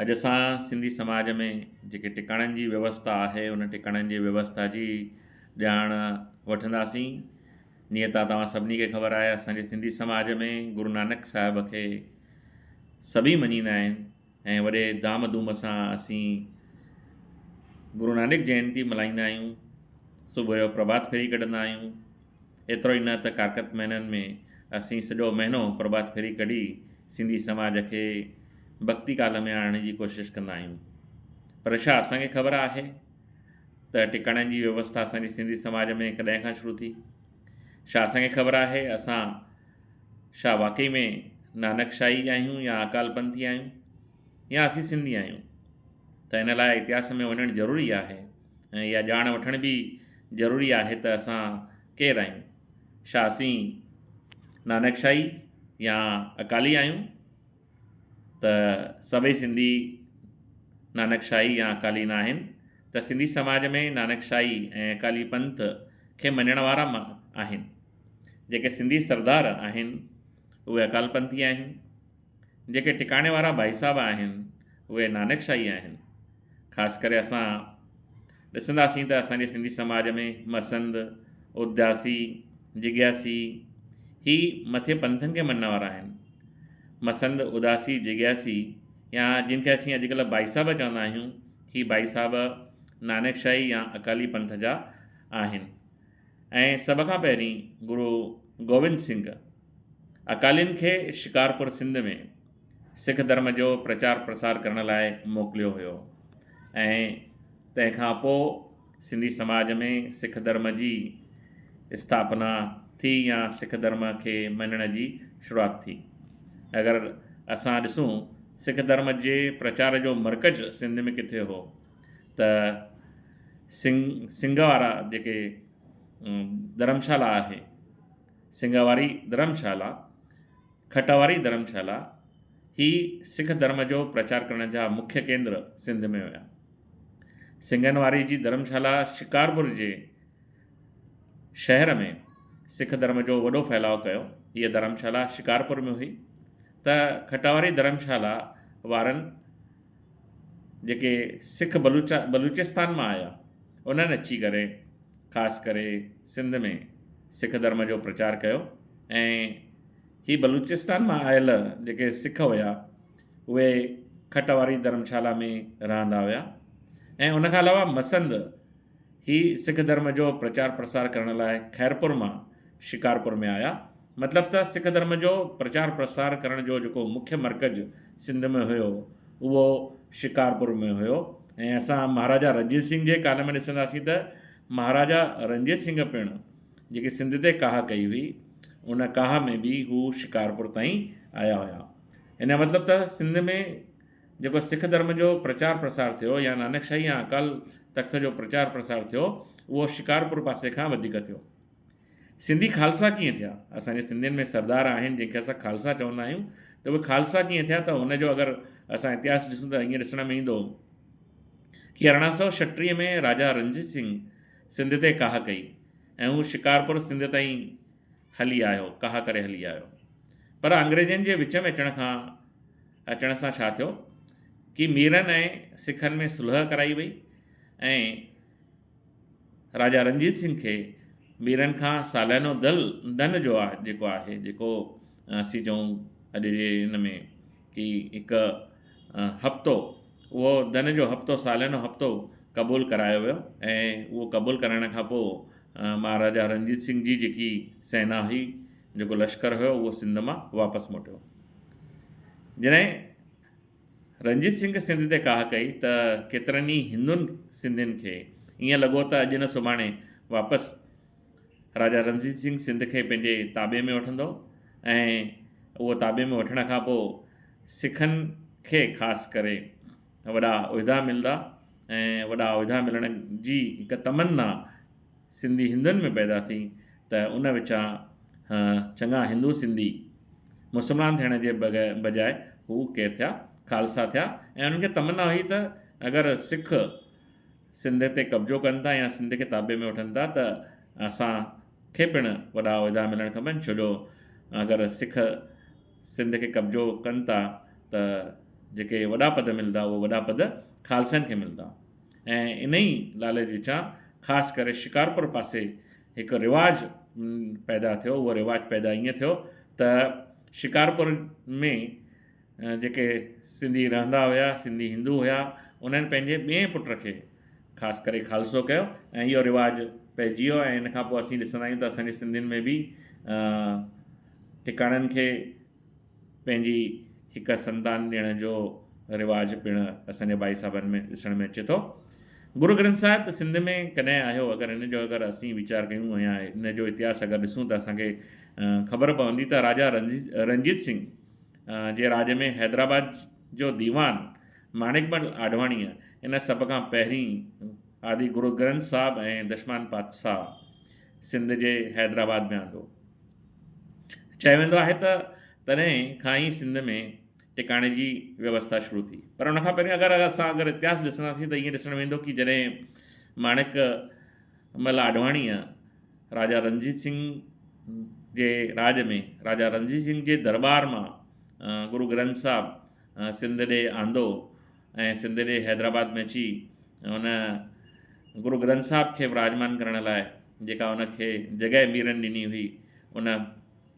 अॼु असां सिंधी समाज में जेके टिकाणनि जी व्यवस्था आहे उन टिकाणनि जी व्यवस्था जी ॼाण वठंदासीं। जीअं त तव्हां सभिनी खे ख़बर आहे, असांजे सिंधी समाज में गुरु नानक साहिब खे सभी मञींदा आहिनि ऐं वॾे धाम धूम सां असीं गुरु नानक जयंती मल्हाईंदा आहियूं। सुबुह जो प्रभात फेरी कढंदा आहियूं। एतिरो ई न त कारकत महीननि में असीं सॼो महीनो प्रभात फेरी कढी सिंधी समाज खे भक्ति काल में आणण जी कोशिशि कंदा आहियूं। पर छा असांखे ख़बर आहे त टिकाणनि जी व्यवस्था असांजे सिंधी समाज में कॾहिं खां शुरू थी? छा असांखे ख़बर आहे असां छा वाकई में नानकशाही आहियूं या अकालपंथी आहियूं या असीं सिंधी आहियूं? त इन लाइ इतिहास में वञणु ज़रूरी आहे ऐं इहा ॼाण वठण बि ज़रूरी आहे त असां केरु आहियूं। छा असीं नानकशाही या अकाली आहियूं? त सभई सिंधी नानकशाही या अकाली न आहिनि। त सिंधी समाज में नानकशाही ऐं अकाली पंथ खे मञण वारा आहिनि। जेके सिंधी सरदार आहिनि उहे अकालपंथी आहिनि। जेके टिकाणे वारा भाई साहब आहिनि उहे नानकशाही आहिनि। ख़ासि करे असां ॾिसंदासीं त असांजे सिंधी समाज में मसंद, उदासी, जिज्ञासी ही मथे पंथनि खे मञण वारा आहिनि। मसंद, उदासी, जिज्ञासी या जिन खे असीं अॼुकल्ह भाई साहब चवंदा आहियूं, ही भाई साहब नानकशाही या अकाली पंथ जा आहिनि। ऐं सभ खां पहिरीं गुरु गोविंद सिंह अकालियुनि खे शिकारपुर सिंध में सिख धर्म जो प्रचार प्रसार करण लाइ मोकिलियो हुयो ऐं तंहिंखां पोइ सिंधी समाज में सिख धर्म जी स्थापना थी या सिख धर्म खे मञण जी शुरूआति थी। अगरि असां ॾिसूं सिख धर्म जे प्रचार जो मर्कज़ सिंध में किथे हो त सिंग वारा जेके धर्मशाला आहे, सिंग वारी धर्मशाला, खटवारी धर्मशाला, ही सिख धर्म जो प्रचार करण जा मुख्य केंद्र सिंध में हुया। सिंगनि वारी जी धर्मशाला शिकारपुर जे शहर में सिख धर्म जो वॾो फैलाव कयो। हीअ धर्मशाला शिकारपुर में हुई। त खटावारी धर्मशाला वारनि जेके सिख बलूचिस्तान मां आया उन्हनि अची करे ख़ासि करे सिंध में सिख धर्म जो प्रचार कयो ऐं ही बलूचिस्तान मां आयल जेके सिख हुया उहे खटवारी धर्मशाला में रहंदा हुया। ऐं उनखां अलावा मसंद ही सिख धर्म जो प्रचार प्रसार करण लाइ खैरपुर मां शिकारपुर में आया। मतिलबु त सिख धर्म जो प्रचार प्रसार करण जो जेको मुख्य मर्कज़ सिंध में हुयो उहो शिकारपुर में हुयो। ऐं असां महाराजा रणजीत सिंह जे काल में ॾिसंदासीं त महाराजा रणजीत सिंह पिणु जेकी सिंध ते काह कई हुई उन काह में बि हू शिकारपुर ताईं आया हुया। इन जो मतिलबु त सिंध में जेको सिख धर्म जो प्रचार प्रसार थियो या नानकशाही या अकाल तख्त जो प्रचार प्रसार थियो उहो शिकारपुर पासे खां वधीक थियो। सिंधी खालसा कीअं थिया? असांजे सिंधियुनि में सरदार आहिनि जंहिंखे असां खालसा चवंदा आहियूं। त उहे खालसा कीअं थिया? त हुनजो अगरि असां इतिहास ॾिसूं त ईअं ॾिसण में ईंदो कि 1836 में राजा रणजीत सिंह सिंध ते काह कई ऐं हू शिकारपुर सिंध ताईं हली आयो, काह करे हली आयो। पर अंग्रेज़नि जे विच में अचण सां छा थियो कि मीरनि ऐं सिखनि में सुलह कराई वई ऐं राजा रणजीत सिंह खे मीरनि खां सालियानो धन जो आहे जेको असीं चऊं अॼु जे हिन में कि हिकु हफ़्तो, उहो धन जो हफ़्तो, सालियानो हफ़्तो क़बूलु करायो वियो ऐं उहो क़बूलु कराइण खां पोइ महाराजा रणजीत सिंह जी जेकी सेना हुई, जेको लश्कर हुयो, उहो सिंध मां वापसि मोटियो। जॾहिं रणजीत सिंह सिंध ते काह कई त केतिरनि ई हिंदुनि सिंधियुनि खे ईअं लॻो त अॼु न सुभाणे वापसि राजा रणजीत सिंह सिंध खे पंहिंजे ताबे में वठंदो ऐं उहो ताबे में वठण खां पोइ सिखनि खे ख़ासि करे वॾा उहिदा मिलंदा ऐं वॾा उहिदा मिलण जी हिकु तमन्ना सिंधी हिंदुनि में पैदा थी। त उन विचां चङा हिंदू सिंधी मुस्लमान थियण जे बजाए हू केरु थिया? खालसा थिया। ऐं उन्हनि खे तमन्ना हुई त अगरि सिख सिंध ते कब्ज़ो कनि था या सिंध खे ताबे में वठनि था त असांखे पिणु वॾा उहिदा मिलणु खपनि। छो जो अगरि सिख सिंध खे कब्ज़ो कनि था त जेके वॾा पद मिलंदा उहे वॾा पद खालसनि खे मिलंदा। ऐं इन ई लालच विचां ख़ासि करे शिकारपुर पासे हिकु रिवाज पैदा थियो। उहो रिवाज पैदा ईअं थियो त शिकारपुर में जेके सिंधी रहंदा हुया, सिंधी हिंदू हुया, उन्हनि पंहिंजे ॿिए पुट खे ख़ासि करे खालसो कयो ऐं इहो रिवाज पइजी वियो। ऐं इन खां पोइ असीं ॾिसंदा आहियूं त असांजे सिंधियुनि में बि टिकाणनि खे पंहिंजी हिकु संतान ॾियण जो रिवाज पिणु असांजे भाई साहबनि में ॾिसण में अचे थो। गुरु ग्रंथ साहिब सिंध में कॾहिं आयो, अगरि इन जो अगरि असीं वीचार कयूं या इन जो इतिहास अगरि ॾिसूं त असांखे ख़बर पवंदी त राजा रंजीत सिंह जे राज में हैदराबाद जो दीवान माणिकमल आडवाणीअ इन सभ खां पहिरीं आदि गुरु ग्रंथ साहिब ऐं दशमान पातशाह सिंध जे हैदराबाद में आंदो। चयो वेंदो आहे त तॾहिं खां ई सिंध में टिकाणे जी व्यवस्था शुरू थी। पर उनखां पहिरीं अगरि इतिहास ॾिसंदासीं त ईअं ॾिसणु वेंदो कि जॾहिं माणिकमल आडवाणीअ राजा रणजीत सिंह जे राज में राजा रणजीत सिंह जे दरबार मां गुरु ग्रंथ साहिब सिंध ॾे आंदो ऐं सिंध ॾे हैदराबाद में अची उन गुरु ग्रंथ साहिब खे विराजमान करण लाइ जेका उनखे जॻह मीरनि ॾिनी हुई, उन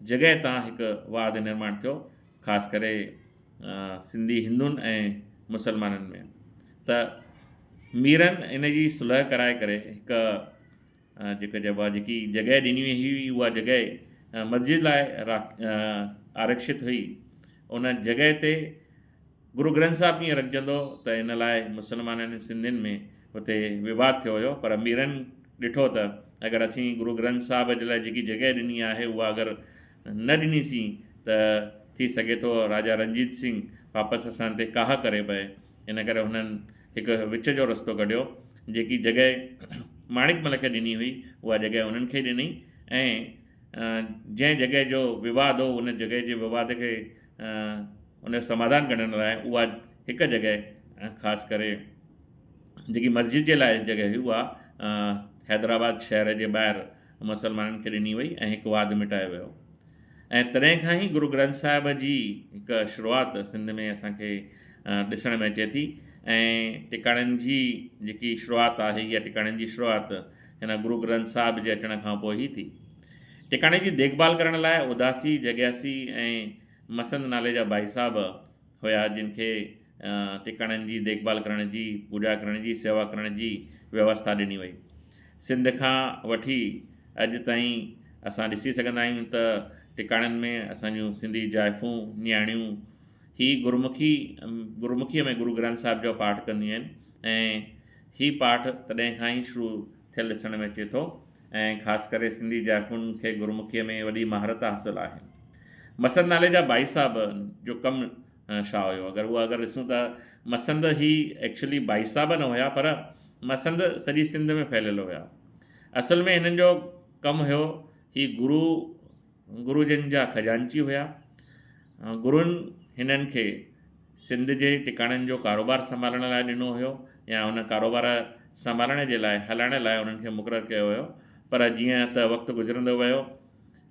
जॻह तां हिकु वाद निर्माण थियो, ख़ासि करे सिंधी हिंदुनि ऐं मुसलमाननि में। त मीरनि इन जी सुलह कराए करे हिकु जेका चइबो आहे जेकी जॻह ॾिनी हुई उहा जॻह मस्जिद लाइ आरक्षित हुई। उन जॻह ते गुरु ग्रंथ साहिब कीअं रखिजंदो त इन लाइ मुसलमाननि सिंधियुनि में हुते विवाद थियो हुयो। पर मीरनि ॾिठो त अगरि असीं गुरु ग्रंथ साहिब जे लाइ जेकी जॻह ॾिनी आहे उहा अगरि न ॾिनीसीं त थी सघे थो राजा रणजीत सिंह वापसि असां ते काह करे पए। इन करे हुननि हिकु विच जो रस्तो कढियो, जेकी जॻह माणिकमल खे ॾिनी हुई उहा जॻह उन्हनि खे ॾिनी ऐं जंहिं जॻह जो विवाद हो उन जॻह जे विवाद खे उन समाधान करण लाइ उहा हिकु जॻह ख़ासि करे जेकी मस्जिद जे लाइ जॻह हुई उहा हैदराबाद शहर जे ॿाहिरि मुसलमाननि खे ॾिनी वई ऐं हिकु वाद मिटायो वियो। ऐं तॾहिं खां ई गुरु ग्रंथ साहिब जी हिकु शुरूआति सिंध में असांखे ॾिसण में अचे थी। ऐं टिकाणनि जी जेकी शुरूआति आहे इहा टिकाणनि जी शुरूआति हिन गुरु ग्रंथ साहिब जे अचण खां पोइ ई थी। टिकाणे जी देखभाल करण लाइ उदासी जॻियासी ऐं मसंद नाले जा भाई साहब हुया, जिन खे टिकाणनि जी देखभाल करण जी, पूॼा करण जी, सेवा करण जी व्यवस्था ॾिनी वई। सिंध खां वठी अॼु ताईं असां ॾिसी सघंदा आहियूं त टिकाणनि में असांजूं सिंधी जाइफ़ूं न्याणियूं ही गुरुमुखीअ में गुरु ग्रंथ साहिब जो पाठ कंदियूं आहिनि ऐं ही पाठ तॾहिं खां ई शुरू थियल ॾिसण में अचे थो। ऐं ख़ासि करे सिंधी जाइफ़ुनि खे गुरुमुखीअ में वॾी महारत हासिलु आहे। मसंद नाले जा भाई साहब जो कमु छा हुयो, अगरि ॾिसूं त मसंद ही एक्चुअली भाई साहब न हुया, पर मसंद सॼी सिंध में फैलियल हुया। असल में हिननि जो कमु हुयो ही गुरुजनि जा खजांची हुया। गुरुनि हिननि खे सिंध जे टिकाणनि जो कारोबार संभालण लाइ ॾिनो हुयो या हुन कारोबार संभालण जे लाइ हलाइण लाइ उन्हनि खे मुक़ररु कयो हुयो। पर जीअं त वक़्तु गुज़रंदो वियो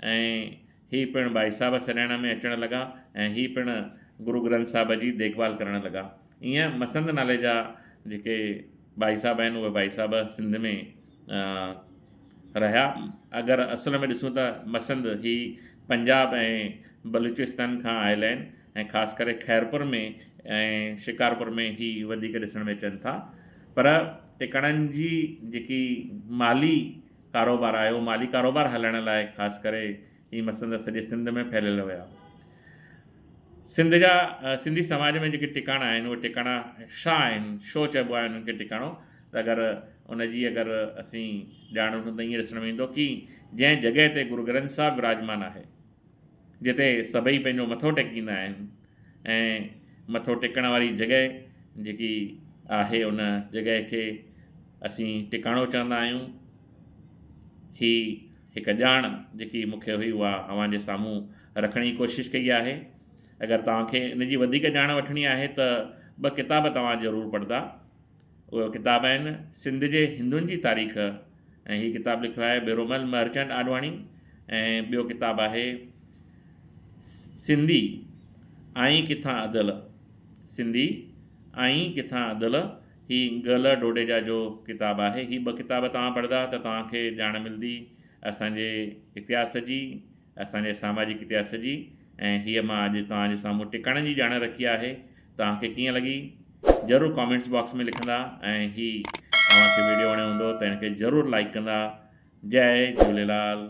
ऐं ही पिणु भाई साहब सॾाइण में अचणु लॻा ऐं ही पिणु गुरु ग्रंथ साहिब जी देखभाल करणु लॻा। ईअं मसंद नाले जा जेके भाई साहब आहिनि उहे भाई साहब सिंध में रहिया। अगरि असल में ॾिसूं त मसंद ही पंजाब ऐं बलूचिस्तान खां आयल आहिनि ऐं ख़ासि करे खैरपुर में ऐं शिकारपुर में ही वधीक ॾिसण में अचनि था। पर टिकाणनि जी जेकी माली कारोबार आहे उहो माली कारोबार हलाइण लाइ ख़ासि करे ही मसंद सॼे सिंध में फैलियल हुया। सिंधी समाज में जेके टिकाणा आहिनि उहे टिकाणा छा आहिनि, छो चइबो आहे उन्हनि खे टिकाणो, त अगरि उनजी असीं ॼाण वठूं त ईअं ॾिसण में ईंदो कि जंहिं जॻह ते गुरु ग्रंथ साहिब विराजमान आहे, जिते सभई पंहिंजो मथो टेकींदा आहिनि ऐं मथो टेकण वारी जॻह जेकी आहे उन जॻह खे असीं टिकाणो चवंदा आहियूं। ही हिकु ॼाण जेकी मूंखे हुई उहा अव्हां जे साम्हूं रखण जी कोशिशि कई आहे। अगरि तव्हांखे इन जी वधीक ॼाण वठणी आहे त ॿ किताब तव्हां ज़रूरु पढ़ंदा। उहे किताब आहिनि सिंध जे हिंदुनि जी तारीख़ ऐं हीअ किताबु लिखियो आहे बेरोमल महरचंद आडवाणी ऐं ॿियो किताबु आहे सिंधी आई किथां अदल। सिंधी ऐं किथां दिलि ही ॻल डोडेजा जो किताबु आहे। ही 2 किताब तव्हां पढ़ंदा त तव्हांखे ॼाण मिलंदी असांजे इतिहास जी, असांजे सामाजिक इतिहास जी। ऐं हीअ मां अॼु तव्हांजे साम्हूं टिकाणनि जी ॼाण रखी आहे। तव्हांखे कीअं लॻी ज़रूरु कॉमेंट्स बॉक्स में लिखंदा ऐं ही तव्हांखे वीडियो वणियो हूंदो त हिनखे ज़रूरु लाइक कंदा। जय झूलेलाल।